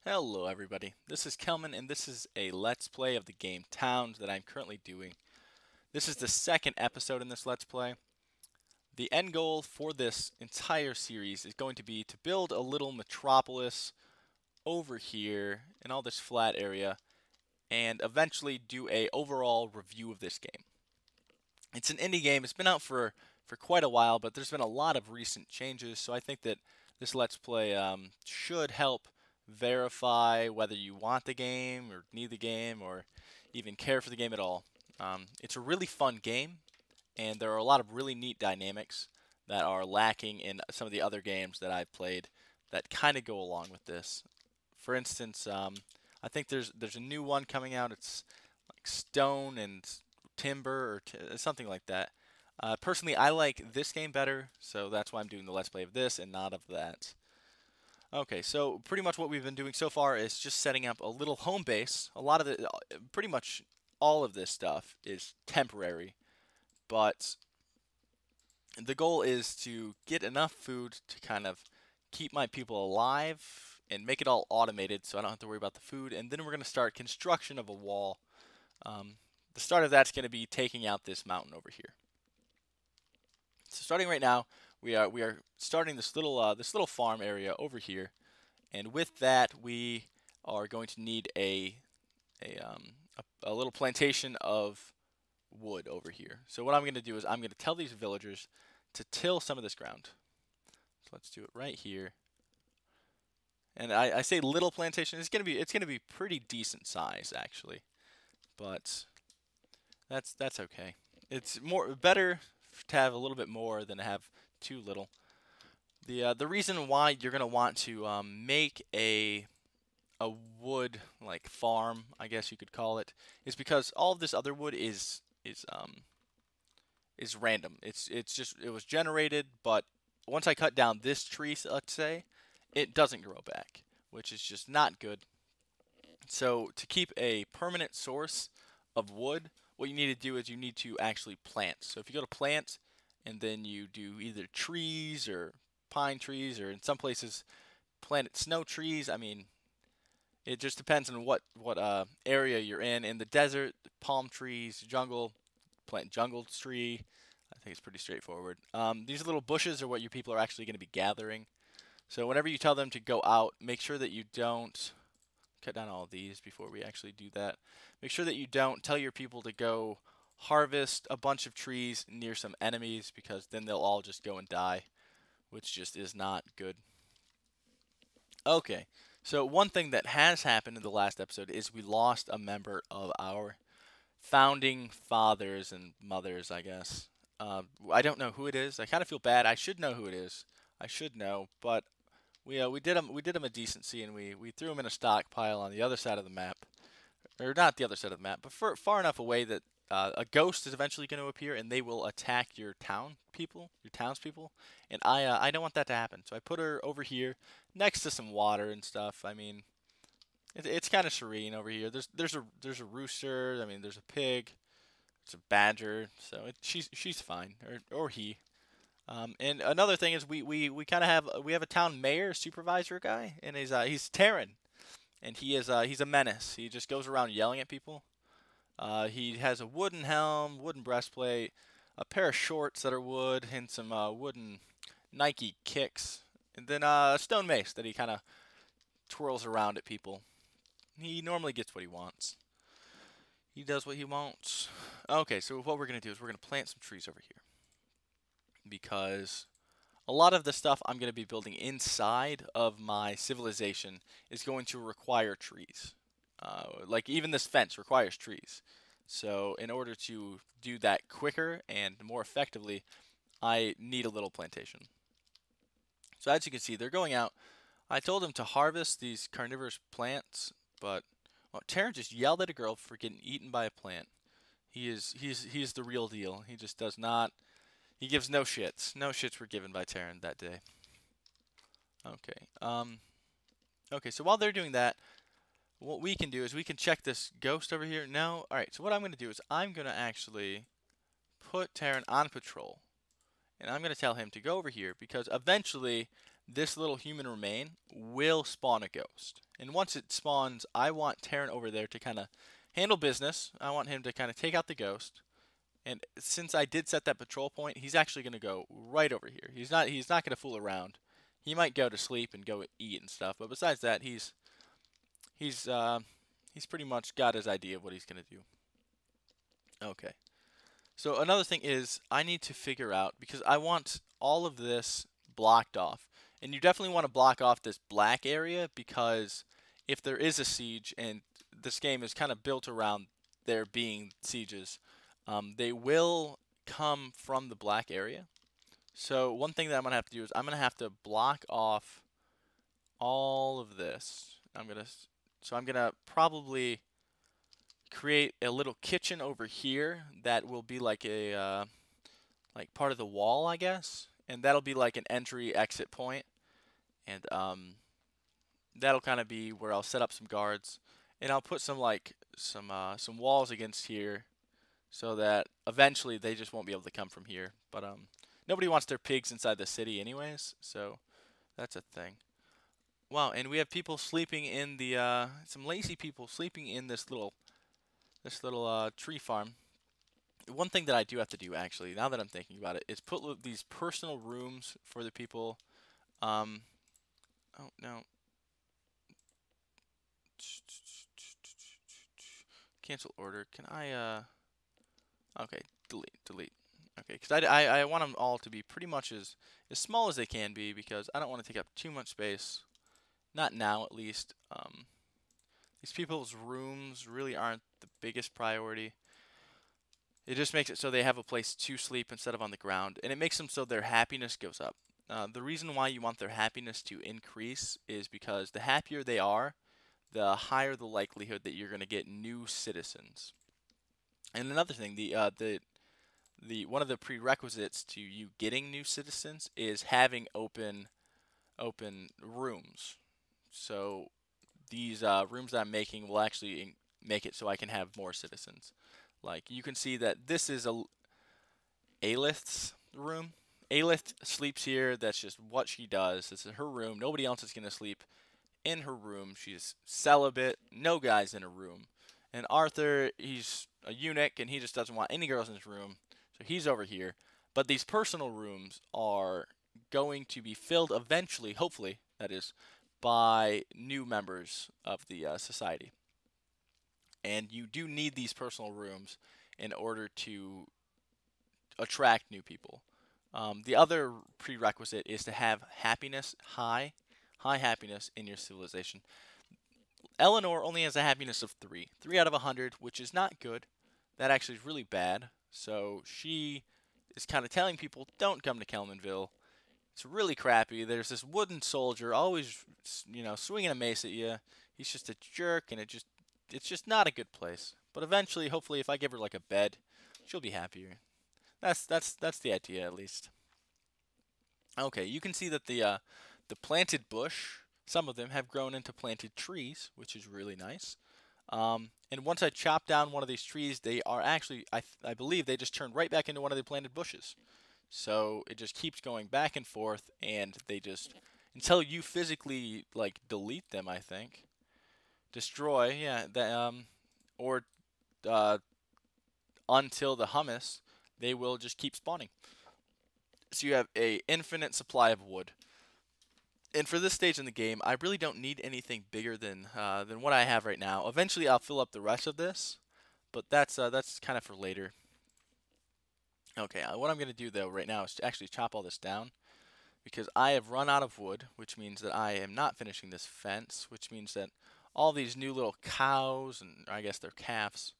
Hello everybody, this is Kelmen and this is a Let's Play of the game Towns that I'm currently doing. This is the second episode in this Let's Play. The end goal for this entire series is going to be to build a little metropolis over here in all this flat area and eventually do a overall review of this game. It's an indie game, it's been out for quite a while, but there's been a lot of recent changes, so I think that this Let's Play should help verify whether you want the game or need the game or even care for the game at all. It's a really fun game, and there are a lot of really neat dynamics that are lacking in some of the other games that I've played that kind of go along with this. For instance, I think there's a new one coming out. It's like stone and timber or something like that. Personally, I like this game better, so that's why I'm doing the Let's Play of this and not of that. Okay, so pretty much what we've been doing so far is just setting up a little home base. A lot of the, pretty much all of this stuff is temporary, but the goal is to get enough food to kind of keep my people alive and make it all automated so I don't have to worry about the food. And then we're going to start construction of a wall. The start of that's going to be taking out this mountain over here. So starting right now, we are starting this little farm area over here, and with that we are going to need a little plantation of wood over here. So what I'm going to do is I'm going to tell these villagers to till some of this ground. So let's do it right here. And I say little plantation. It's gonna be pretty decent size actually, but that's okay. It's better to have a little bit more than to have too little. The reason why you're gonna want to make a wood like farm, I guess you could call it, is because all of this other wood is random. It was generated, but once I cut down this tree, let's say, it doesn't grow back, which is just not good. So to keep a permanent source of wood, what you need to do is you need to actually plant. So if you go to plant and then you do either trees or pine trees, or in some places planted snow trees. I mean, it just depends on what area you're in. In the desert, palm trees, jungle, plant jungle tree. I think it's pretty straightforward. These little bushes are what your people are actually going to be gathering. So whenever you tell them to go out, make sure that you don't cut down all of these before we actually do that. Make sure that you don't tell your people to go harvest a bunch of trees near some enemies, because then they'll all just go and die, which just is not good. Okay, so one thing that has happened in the last episode is we lost a member of our founding fathers and mothers, I guess. I don't know who it is. I kind of feel bad. I should know who it is. I should know, but we did him a decency, and we threw him in a stockpile on the other side of the map, or not the other side of the map, but far enough away that a ghost is eventually going to appear, and they will attack your townspeople, and I don't want that to happen. So I put her over here next to some water and stuff. I mean, it's kind of serene over here. There's a rooster. I mean, there's a pig. It's a badger. So she's fine, or he. And another thing is we kind of have a town mayor supervisor guy, and he's Taryn, and he's a menace. He just goes around yelling at people. He has a wooden helm, wooden breastplate, a pair of shorts that are wood, and some wooden Nike kicks, and then a stone mace that he kind of twirls around at people. He normally gets what he wants. He does what he wants. Okay, so what we're going to do is we're going to plant some trees over here, because a lot of the stuff I'm going to be building inside of my civilization is going to require trees. Like even this fence requires trees. So in order to do that quicker and more effectively, I need a little plantation. So as you can see, they're going out. I told him to harvest these carnivorous plants, but well, Taryn just yelled at a girl for getting eaten by a plant. He's the real deal. He just does not. He gives no shits. No shits were given by Taryn that day. Okay. Okay. So while they're doing that, what we can do is we can check this ghost over here. No. All right. So what I'm going to do is I'm going to actually put Taryn on patrol, and I'm going to tell him to go over here, because eventually this little human remain will spawn a ghost. And once it spawns, I want Terran over there to kind of handle business. I want him to kind of take out the ghost. And since I did set that patrol point, he's actually going to go right over here. He's not going to fool around. He might go to sleep and go eat and stuff, but besides that, he's pretty much got his idea of what he's going to do. Okay. So another thing is I need to figure out, because I want all of this blocked off. And you definitely want to block off this black area, because if there is a siege, and this game is kind of built around there being sieges, they will come from the black area. So one thing that I'm going to have to do is I'm going to have to block off all of this. I'm going to probably create a little kitchen over here that will be like a like part of the wall, I guess, and that'll be like an entry exit point, and that'll kind of be where I'll set up some guards, and I'll put some walls against here so that eventually they just won't be able to come from here. But nobody wants their pigs inside the city anyways, so that's a thing. Wow, and we have people sleeping in the some lazy people sleeping in this little tree farm. One thing that I do have to do, actually, now that I'm thinking about it, is put these personal rooms for the people. Oh no. Cancel order. Can I okay, delete. Okay, because I want them all to be pretty much as small as they can be, because I don't want to take up too much space. Not now, at least. These people's rooms really aren't the biggest priority. It just makes it so they have a place to sleep instead of on the ground, and it makes them so their happiness goes up. The reason why you want their happiness to increase is because the happier they are, the higher the likelihood that you're going to get new citizens. And another thing, the one of the prerequisites to you getting new citizens is having open rooms. So these rooms that I'm making will actually make it so I can have more citizens. Like, you can see that this is Alith's room. Alith sleeps here. That's just what she does. This is her room. Nobody else is going to sleep in her room. She's celibate. No guys in her room. And Arthur, he's a eunuch, and he just doesn't want any girls in his room. So he's over here. But these personal rooms are going to be filled eventually, hopefully, that is, by new members of the society. And you do need these personal rooms in order to attract new people. The other prerequisite is to have happiness high happiness in your civilization. Eleanor only has a happiness of 3 out of 100, which is not good. That actually is really bad. So she is kind of telling people, don't come to Kelmenville. It's really crappy. There's this wooden soldier always, swinging a mace at you. He's just a jerk, and it's just not a good place. But eventually, hopefully, if I give her like a bed, she'll be happier. That's the idea, at least. Okay, you can see that the planted bush, some of them have grown into planted trees, which is really nice. And once I chop down one of these trees, they are actually, I believe, they just turn right back into one of the planted bushes. So it just keeps going back and forth, and they just, until you physically like delete them, I think, destroy, yeah, or until the hummus, they will just keep spawning. So you have a infinite supply of wood. And for this stage in the game, I really don't need anything bigger than what I have right now. Eventually, I'll fill up the rest of this, but that's kind of for later. Okay, what I'm going to do, though, right now is to actually chop all this down, because I have run out of wood, which means that I am not finishing this fence, which means that all these new little cows, and I guess they're calves,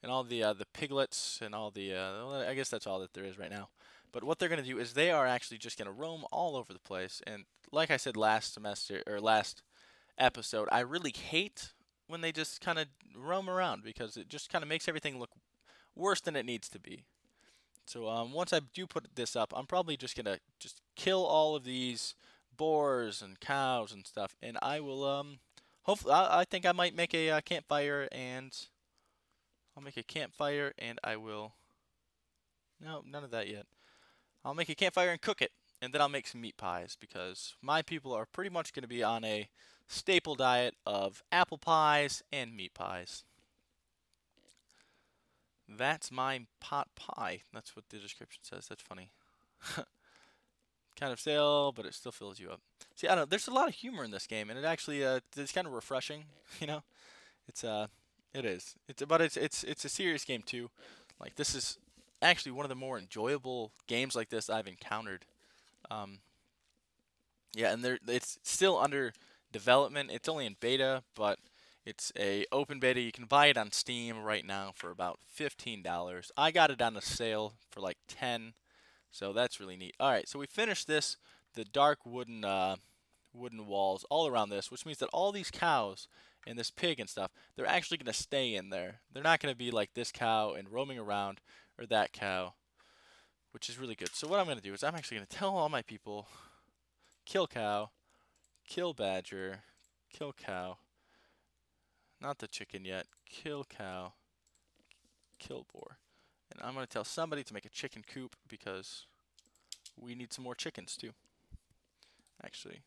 and all the piglets, and all the, I guess that's all that there is right now. But what they're going to do is they are actually just going to roam all over the place, and like I said last episode, I really hate when they just kind of roam around, because it just kind of makes everything look worse than it needs to be. So once I do put this up, I'm probably just gonna kill all of these boars and cows and stuff, and I will hopefully I think I might make a campfire, and I'll make a campfire, and I will no, none of that yet. I'll make a campfire and cook it, and then I'll make some meat pies, because my people are pretty much gonna be on a staple diet of apple pies and meat pies. That's my pot pie. That's what the description says. That's funny. Kind of stale, but it still fills you up. See, I don't know. There's a lot of humor in this game, and it actually it's kind of refreshing. You know, it's it is. It's a serious game too. Like this is actually one of the more enjoyable games like this I've encountered. Um, yeah, and it's still under development. It's only in beta, but it's a open beta. You can buy it on Steam right now for about $15. I got it on a sale for like 10, so that's really neat. All right, so we finished this. The dark wooden walls all around this, which means that all these cows and this pig and stuff, they're actually going to stay in there. They're not going to be like this cow and roaming around or that cow, which is really good. So what I'm going to do is I'm actually going to tell all my people, kill cow, kill badger, kill cow, not the chicken yet, kill cow, kill boar. And I'm going to tell somebody to make a chicken coop because we need some more chickens too. Actually,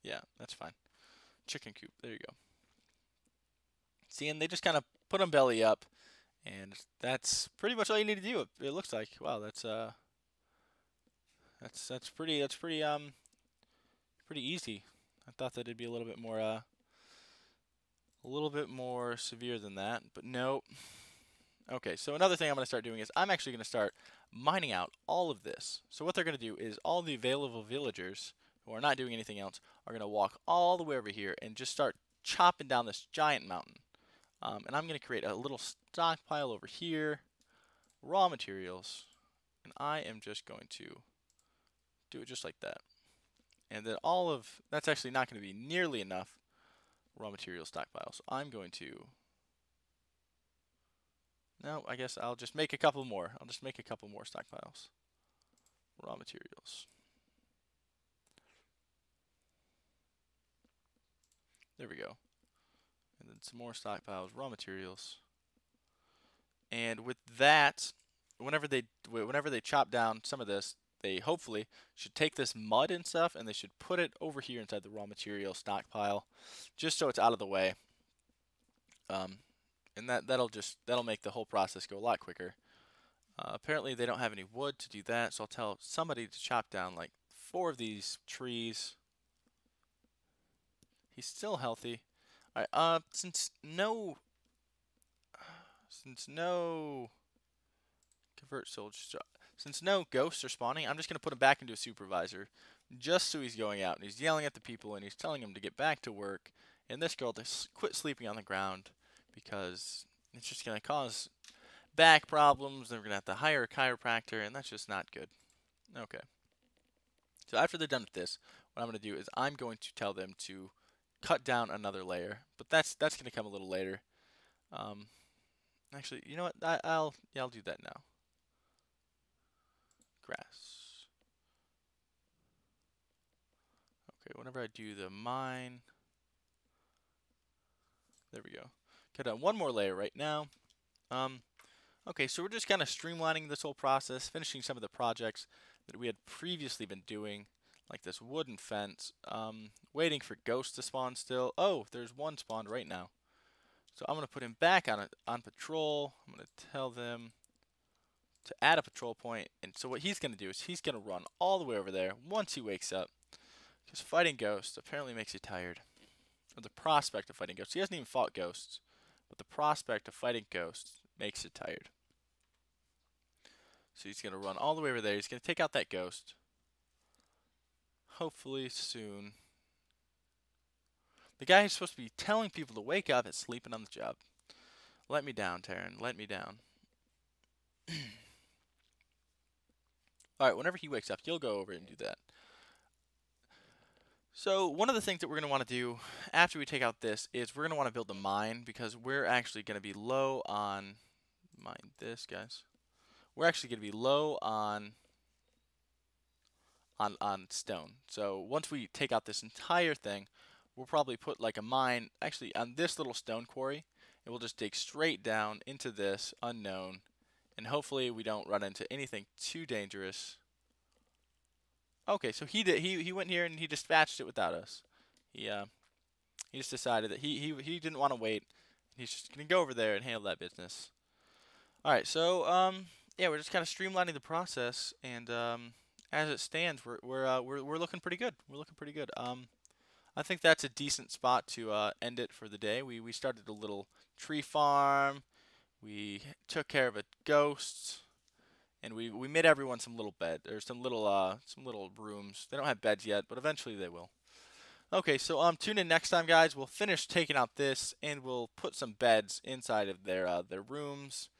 yeah, that's fine. Chicken coop, there you go. See, and they just kind of put them belly up, and that's pretty much all you need to do. It looks like. Wow, that's pretty pretty easy. I thought that it'd be a little bit more severe than that, but no. Okay, so another thing I'm going to start doing is I'm actually going to start mining out all of this. So what they're going to do is all the available villagers who are not doing anything else are going to walk all the way over here and just start chopping down this giant mountain. And I'm going to create a little stockpile over here, raw materials, and I am just going to do it just like that. And then that's actually not going to be nearly enough raw material stockpile. So I'm going to, no, I guess I'll just make a couple more. I'll just make a couple more stockpiles. Raw materials. There we go. And then some more stockpiles, raw materials. And with that, whenever they chop down some of this, they hopefully should take this mud and stuff and they should put it over here inside the raw material stockpile, just so it's out of the way. And that'll make the whole process go a lot quicker. Apparently they don't have any wood to do that, so I'll tell somebody to chop down like 4 of these trees. He's still healthy. All right. Since no convert soldiers, since no ghosts are spawning, I'm just gonna put him back into a supervisor, just so he's going out and he's yelling at the people and he's telling them to get back to work, and this girl to quit sleeping on the ground because it's just gonna cause back problems. They're gonna have to hire a chiropractor, and that's just not good. Okay. So after they're done with this, what I'm gonna do is I'm going to tell them to cut down another layer, but that's gonna come a little later. Actually, you know what? I'll do that now. Grass. Okay, whenever I do the mine, there we go. Cut down one more layer right now. Okay, so we're just kind of streamlining this whole process, finishing some of the projects that we had previously been doing, like this wooden fence. Waiting for ghosts to spawn still. Oh, there's one spawned right now. So I'm going to put him back on patrol. I'm going to tell them to add a patrol point. And so what he's going to do is he's going to run all the way over there once he wakes up. Because fighting ghosts apparently makes you tired. Or the prospect of fighting ghosts. He hasn't even fought ghosts. But the prospect of fighting ghosts makes it tired. So he's going to run all the way over there. He's going to take out that ghost. Hopefully soon. The guy who's supposed to be telling people to wake up is sleeping on the job. Let me down, Taryn. Let me down. Alright, whenever he wakes up, you'll go over and do that. So one of the things that we're going to want to do after we take out this is we're going to want to build a mine, because we're actually going to be low on... Mine this, guys. We're actually going to be low on stone. So once we take out this entire thing, we'll probably put like a mine actually on this little stone quarry, and we'll just dig straight down into this unknown, and hopefully we don't run into anything too dangerous. Okay, so he went here and he dispatched it without us. He just decided that he didn't want to wait. He's just gonna go over there and handle that business. All right, so yeah, we're just kind of streamlining the process, and as it stands, we're looking pretty good. We're looking pretty good. I think that's a decent spot to end it for the day. We started a little tree farm. We took care of a ghost, and we made everyone some little bed or some little rooms. They don't have beds yet, but eventually they will. Okay, so tune in next time, guys. We'll finish taking out this, and we'll put some beds inside of their rooms,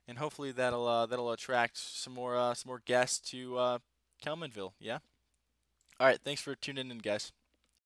and hopefully that'll attract some more guests to Kelmenville. Yeah. All right. Thanks for tuning in, guys.